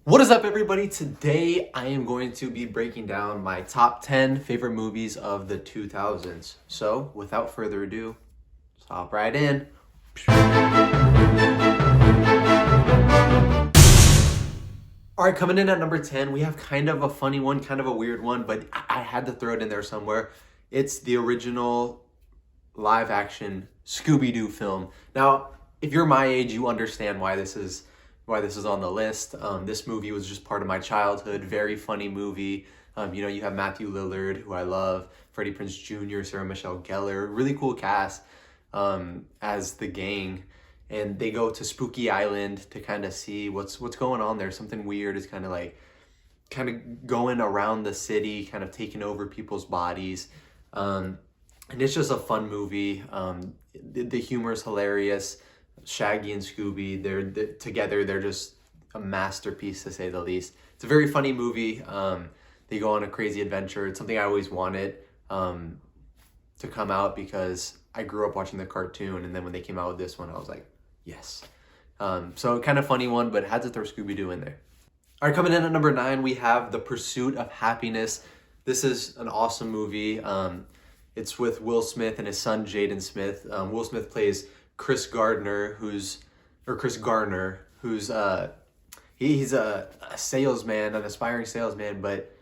What is up, everybody? Today I am going to be breaking down my top 10 favorite movies of the 2000s. So, without further ado, let's hop right in. All right, coming in at number 10, we have kind of a funny one, kind of a weird one, but I had to throw it in there somewhere. It's the original live action Scooby-Doo film. Now, if you're my age, you understand why this is on the list. This movie was just part of my childhood. Very funny movie. You have Matthew Lillard, who I love, Freddie Prinze Jr., Sarah Michelle Gellar, really cool cast as the gang. And they go to Spooky Island to kind of see what's going on there. Something weird is kind of going around the city, kind of taking over people's bodies. And it's just a fun movie. The humor is hilarious. Shaggy and Scooby, they're together. They're just a masterpiece, to say the least. It's a very funny movie. They go on a crazy adventure. It's something I always wanted to come out because I grew up watching the cartoon, and then when they came out with this one, I was like, yes. So kind of funny one, but had to throw Scooby-Doo in there. All right, coming in at number 9, we have The Pursuit of Happiness. This is an awesome movie. It's with Will Smith and his son, Jaden Smith. Will Smith plays Chris Garner, who's he's a salesman, an aspiring salesman, but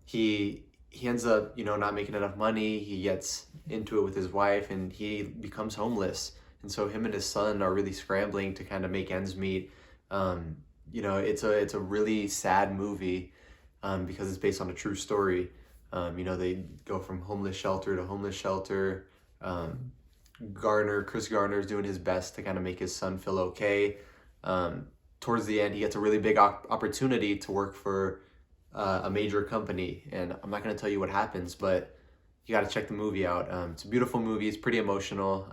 he ends up, not making enough money. He gets into it with his wife and he becomes homeless. And so him and his son are really scrambling to kind of make ends meet. It's a really sad movie because it's based on a true story. They go from homeless shelter to homeless shelter. Chris Garner is doing his best to kind of make his son feel okay. Towards the end, he gets a really big opportunity to work for a major company. And I'm not going to tell you what happens, but you got to check the movie out. It's a beautiful movie. It's pretty emotional.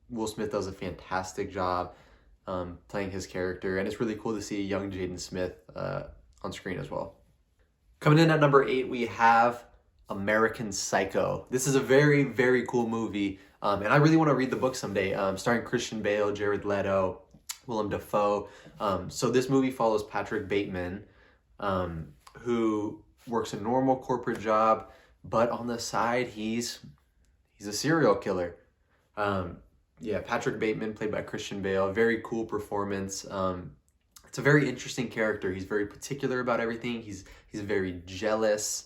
Will Smith does a fantastic job playing his character. And it's really cool to see young Jaden Smith on screen as well. Coming in at number 8, we have American Psycho. This is a very, very cool movie. And I really want to read the book someday, starring Christian Bale, Jared Leto, Willem Dafoe. So this movie follows Patrick Bateman, who works a normal corporate job, but on the side, he's a serial killer. Patrick Bateman, played by Christian Bale, very cool performance. It's a very interesting character. He's very particular about everything. He's very jealous.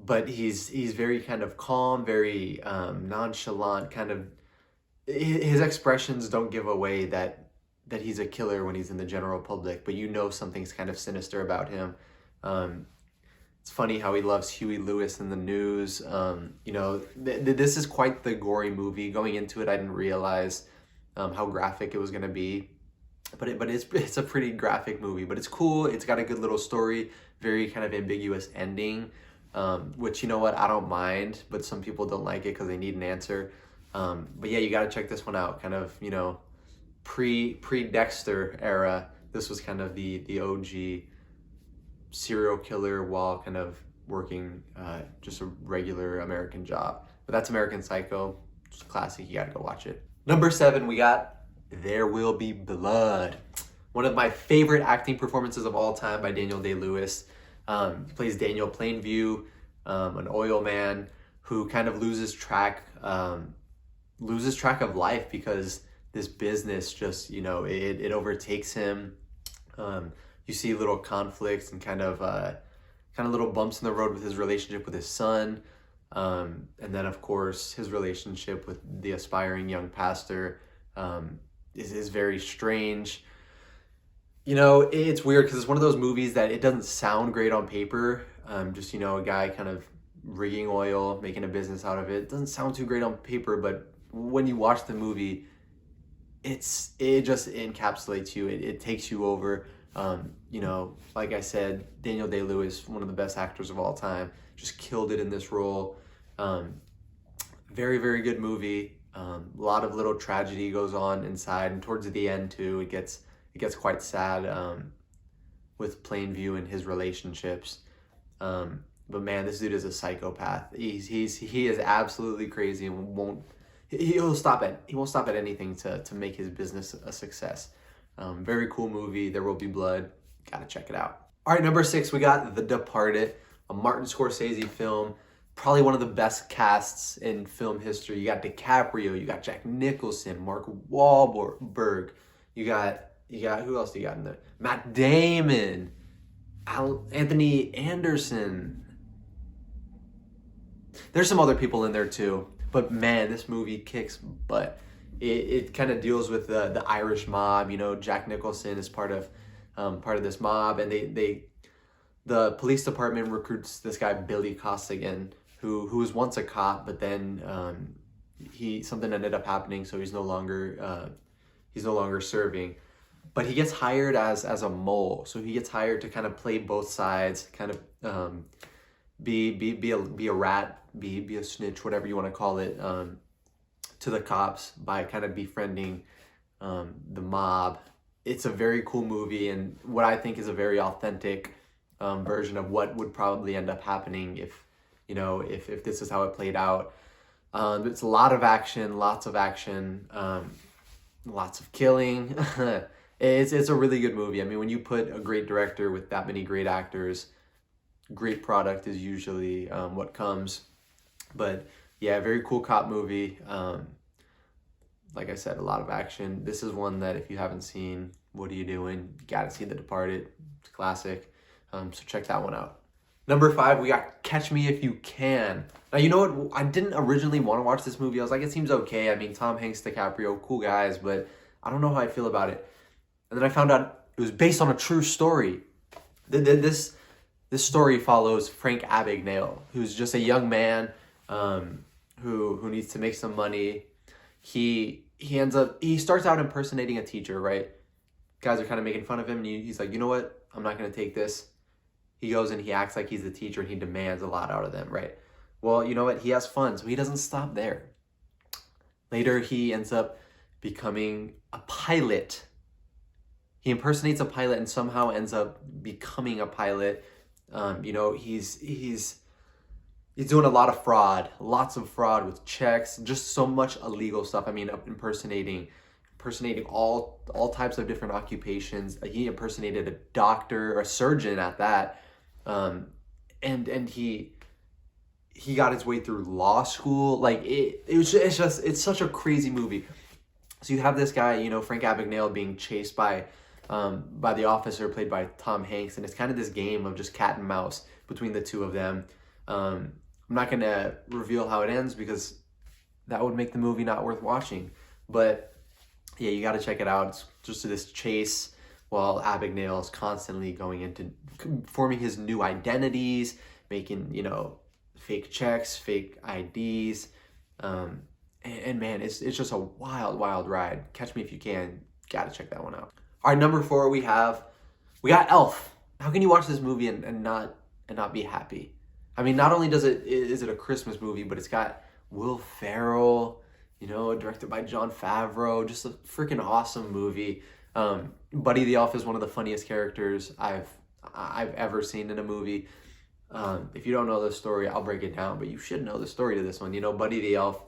But he's very kind of calm, very nonchalant, kind of. His expressions don't give away that he's a killer when he's in the general public, but something's kind of sinister about him. It's funny how he loves Huey Lewis in the news. This is quite the gory movie. Going into it, I didn't realize how graphic it was going to be, but it's a pretty graphic movie. But it's cool. It's got a good little story, very kind of ambiguous ending. Which, I don't mind, but some people don't like it because they need an answer. But yeah, you got to check this one out. Kind of, pre-Dexter era. This was kind of the OG serial killer while kind of working just a regular American job. But that's American Psycho. It's a classic. You got to go watch it. Number 7, we got There Will Be Blood. One of my favorite acting performances of all time by Daniel Day-Lewis. He plays Daniel Plainview, an oil man who kind of loses track of life because this business just, it overtakes him. You see little conflicts and kind of little bumps in the road with his relationship with his son. And then, of course, his relationship with the aspiring young pastor is very strange. It's weird because it's one of those movies that it doesn't sound great on paper. Just, a guy kind of rigging oil, making a business out of it. It doesn't sound too great on paper, but when you watch the movie, it just encapsulates you. It takes you over. Like I said, Daniel Day-Lewis, one of the best actors of all time, just killed it in this role. Very, very good movie. A lot of little tragedy goes on inside, and towards the end too, it gets quite sad with Plainview and his relationships. But man, this dude is a psychopath. He is absolutely crazy and he won't stop at anything to make his business a success. Very cool movie. There Will Be Blood. Gotta check it out. All right, number 6, we got The Departed, a Martin Scorsese film. Probably one of the best casts in film history. You got DiCaprio, you got Jack Nicholson, Mark Wahlberg. You got who else do you got in there? Matt Damon, Anthony Anderson. There's some other people in there too, but man, this movie kicks butt. It kind of deals with the Irish mob. You know, Jack Nicholson is part of this mob, and the police department recruits this guy Billy Costigan, who was once a cop, but then something ended up happening, so he's no longer serving. But he gets hired as a mole, so he gets hired to kind of play both sides, kind of be a rat, be a snitch, whatever you want to call it, to the cops by kind of befriending the mob. It's a very cool movie, and what I think is a very authentic version of what would probably end up happening if this is how it played out. It's a lot of action, lots of killing. It's a really good movie. I mean, when you put a great director with that many great actors, great product is usually what comes. But yeah, very cool cop movie. Like I said, a lot of action. This is one that if you haven't seen, what are you doing? You gotta see The Departed. It's a classic. So check that one out. Number 5, we got Catch Me If You Can. Now, you know what? I didn't originally want to watch this movie. I was like, it seems okay. I mean, Tom Hanks, DiCaprio, cool guys, but I don't know how I feel about it. And then I found out it was based on a true story. This story follows Frank Abagnale, who's just a young man who needs to make some money. He starts out impersonating a teacher, right? Guys are kind of making fun of him, and he's like, you know what? I'm not going to take this. He goes and he acts like he's the teacher, and he demands a lot out of them, right? Well, you know what? He has fun, so he doesn't stop there. Later, he ends up becoming a pilot. He impersonates a pilot and somehow ends up becoming a pilot. He's doing a lot of fraud, lots of fraud with checks, just so much illegal stuff. I mean, impersonating all types of different occupations. He impersonated a doctor or a surgeon at that. And he got his way through law school. Like it's such a crazy movie. So you have this guy, Frank Abagnale, being chased by the officer played by Tom Hanks, and it's kind of this game of just cat and mouse between the two of them. I'm not gonna reveal how it ends because that would make the movie not worth watching. But yeah, you got to check it out. It's just this chase while Abagnale is constantly going into forming his new identities, making fake checks, fake IDs, and man, it's just a wild ride. Catch Me If You Can. Got to check that one out. All right, number 4, we got Elf. How can you watch this movie and not be happy? I mean, not only is it a Christmas movie, but it's got Will Ferrell, directed by Jon Favreau. Just a freaking awesome movie. Buddy the Elf is one of the funniest characters I've ever seen in a movie. If you don't know the story, I'll break it down, but you should know the story to this one. Buddy the Elf,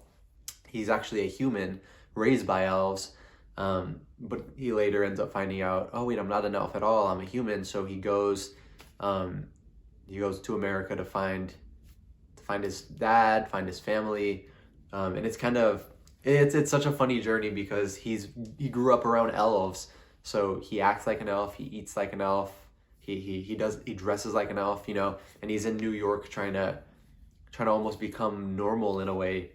he's actually a human raised by elves, but he later ends up finding out, oh wait, I'm not an elf at all, I'm a human. So he goes to America to find his dad, find his family, and it's kind of it's such a funny journey because he grew up around elves, so he acts like an elf, he eats like an elf, he dresses like an elf, and he's in New York trying to almost become normal in a way.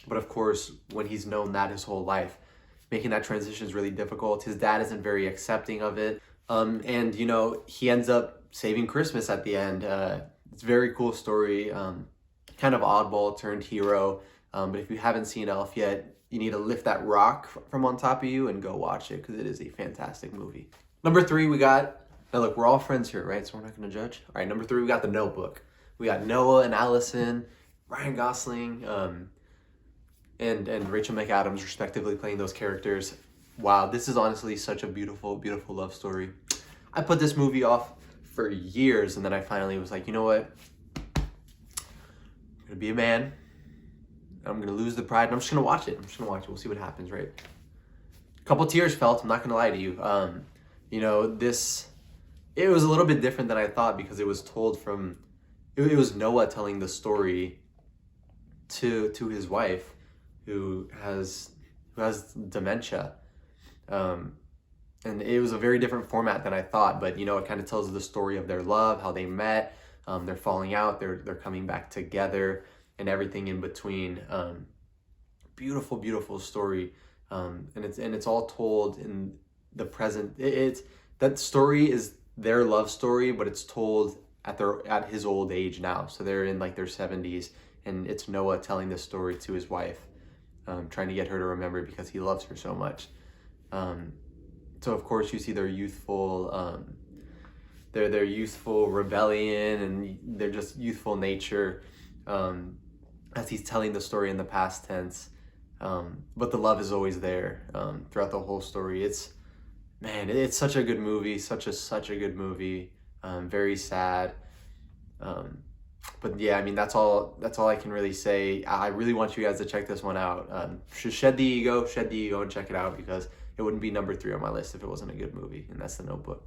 But of course, when he's known that his whole life, making that transition is really difficult. His dad isn't very accepting of it, and he ends up saving Christmas at the end. It's a very cool story, kind of oddball turned hero. But if you haven't seen Elf yet, you need to lift that rock from on top of you and go watch it because it is a fantastic movie. Number 3, now look, we're all friends here, right? So we're not going to judge. All right, number 3, we got The Notebook. We got Noah and Allison, Ryan Gosling, and Rachel McAdams respectively playing those characters. Wow, this is honestly such a beautiful, beautiful love story. I put this movie off for years, and then I finally was like, you know what? I'm going to be a man. I'm going to lose the pride, and I'm just going to watch it. We'll see what happens, right? A couple tears felt, I'm not going to lie to you. it was a little bit different than I thought because it was told from, it was Noah telling the story to his wife who has dementia. And it was a very different format than I thought, but it kind of tells the story of their love, how they met, they're falling out, they're coming back together, and everything in between. Beautiful, beautiful story, and it's all told in the present. It's that story is their love story, but it's told at his old age now. So they're in like their 70s, and it's Noah telling this story to his wife, trying to get her to remember because he loves her so much. So of course you see their youthful, their youthful rebellion and their just youthful nature, as he's telling the story in the past tense. But the love is always there, throughout the whole story. It's such a good movie, such a good movie. Very sad. But yeah, I mean, that's all I can really say. I really want you guys to check this one out. Shed the ego and check it out, because it wouldn't be number 3 on my list if it wasn't a good movie, and that's The Notebook.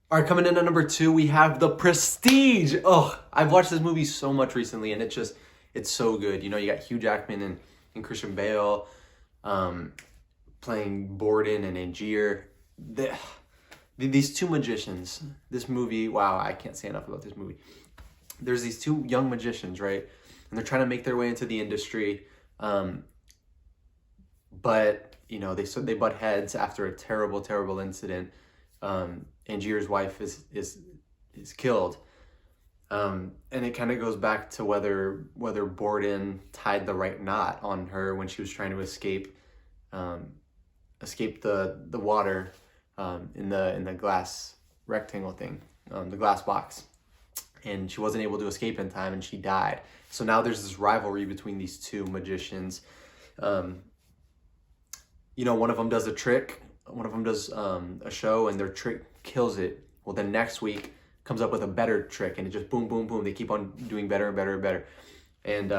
All right, coming in at number 2, we have The Prestige. Oh, I've watched this movie so much recently, and it's so good. You got Hugh Jackman and Christian Bale, playing Borden and Angier. These two magicians. This movie, wow, I can't say enough about this movie. There's these 2 young magicians, right? And they're trying to make their way into the industry. But they butt heads after a terrible, terrible incident. Angier's wife is killed. And it kind of goes back to whether Borden tied the right knot on her when she was trying to escape the water, in the glass rectangle thing, the glass box. And she wasn't able to escape in time, and she died. So now there's this rivalry between these 2 magicians. One of them does a trick, one of them does a show, and their trick kills it. Well, then next week comes up with a better trick, and it just boom, boom, boom. They keep on doing better and better and better. And,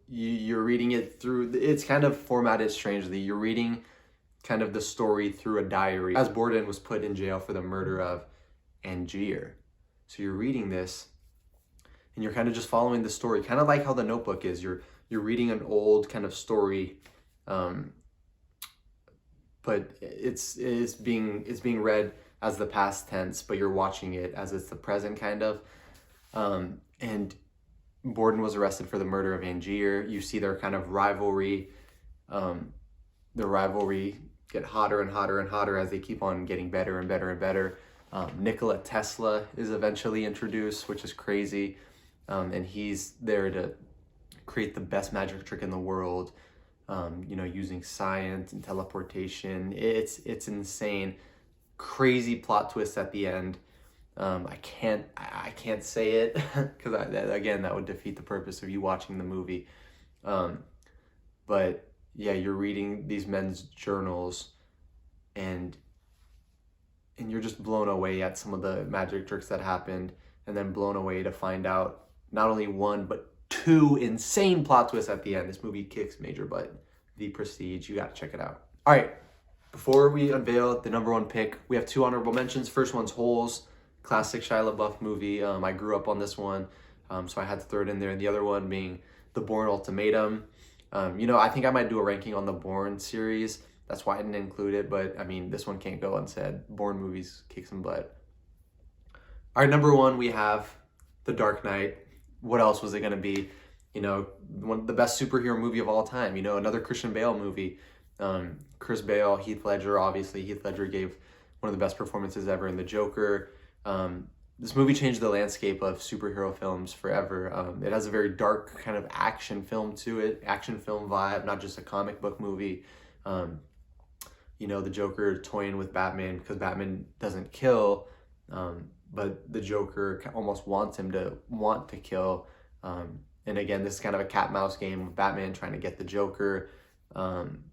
you're reading it through, it's kind of formatted strangely. You're reading kind of the story through a diary, as Borden was put in jail for the murder of Angier. So you're reading this, and you're kind of just following the story, kind of like how The Notebook is. You're reading an old kind of story, but it's being read as the past tense, but you're watching it as it's the present, kind of. And Borden was arrested for the murder of Angier. You see their kind of rivalry, get hotter and hotter and hotter as they keep on getting better and better and better. Nikola Tesla is eventually introduced, which is crazy. And he's there to create the best magic trick in the world, using science and teleportation. It's insane. Crazy plot twist at the end. I can't say it because again, that would defeat the purpose of you watching the movie. But yeah, you're reading these men's journals, and you're just blown away at some of the magic tricks that happened, and then blown away to find out not only 1 but 2 insane plot twists at the end. This movie kicks major butt. The Prestige, you got to check it out. All right, before we unveil the number 1 pick, we have 2 honorable mentions. First one's Holes, classic Shia LaBeouf movie. I grew up on this one, so I had to throw it in there. And the other one being The Bourne Ultimatum. I think I might do a ranking on the Bourne series. That's why I didn't include it, but I mean, this one can't go unsaid. Bourne movies kick some butt. All right, number 1, we have The Dark Knight. What else was it going to be? The best superhero movie of all time. Another Christian Bale movie. Chris Bale, Heath Ledger, obviously. Heath Ledger gave one of the best performances ever in The Joker. This movie changed the landscape of superhero films forever. It has a very dark kind of action film to it, action film vibe, not just a comic book movie. The Joker toying with Batman because Batman doesn't kill, but the Joker almost wants him to want to kill. And again, this is kind of a cat mouse game with Batman trying to get the Joker. And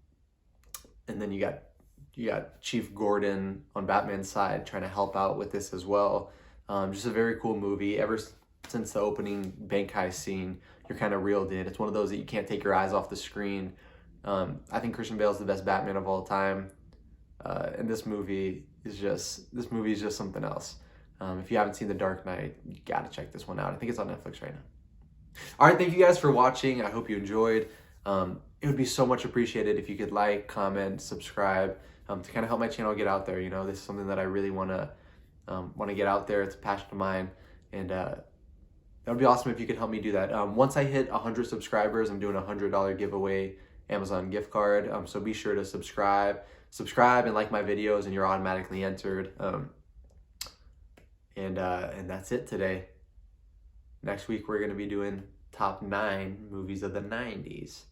then you got Chief Gordon on Batman's side trying to help out with this as well. Just a very cool movie. Ever since the opening bank heist scene, you're kind of reeled in. It's one of those that you can't take your eyes off the screen. I think Christian Bale is the best Batman of all time. And this movie this movie is just something else. If you haven't seen The Dark Knight, you gotta check this one out. I think it's on Netflix right now. All right, thank you guys for watching. I hope you enjoyed. It would be so much appreciated if you could like, comment, subscribe, to kind of help my channel get out there. You know, this is something that I really want to get out there. It's a passion of mine, and that would be awesome if you could help me do that. Once I hit 100 subscribers, I'm doing a $100 giveaway Amazon gift card. So be sure to subscribe and like my videos, and you're automatically entered. And that's it today. Next week we're gonna be doing top 9 movies of the 90s.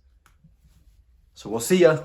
So we'll see ya.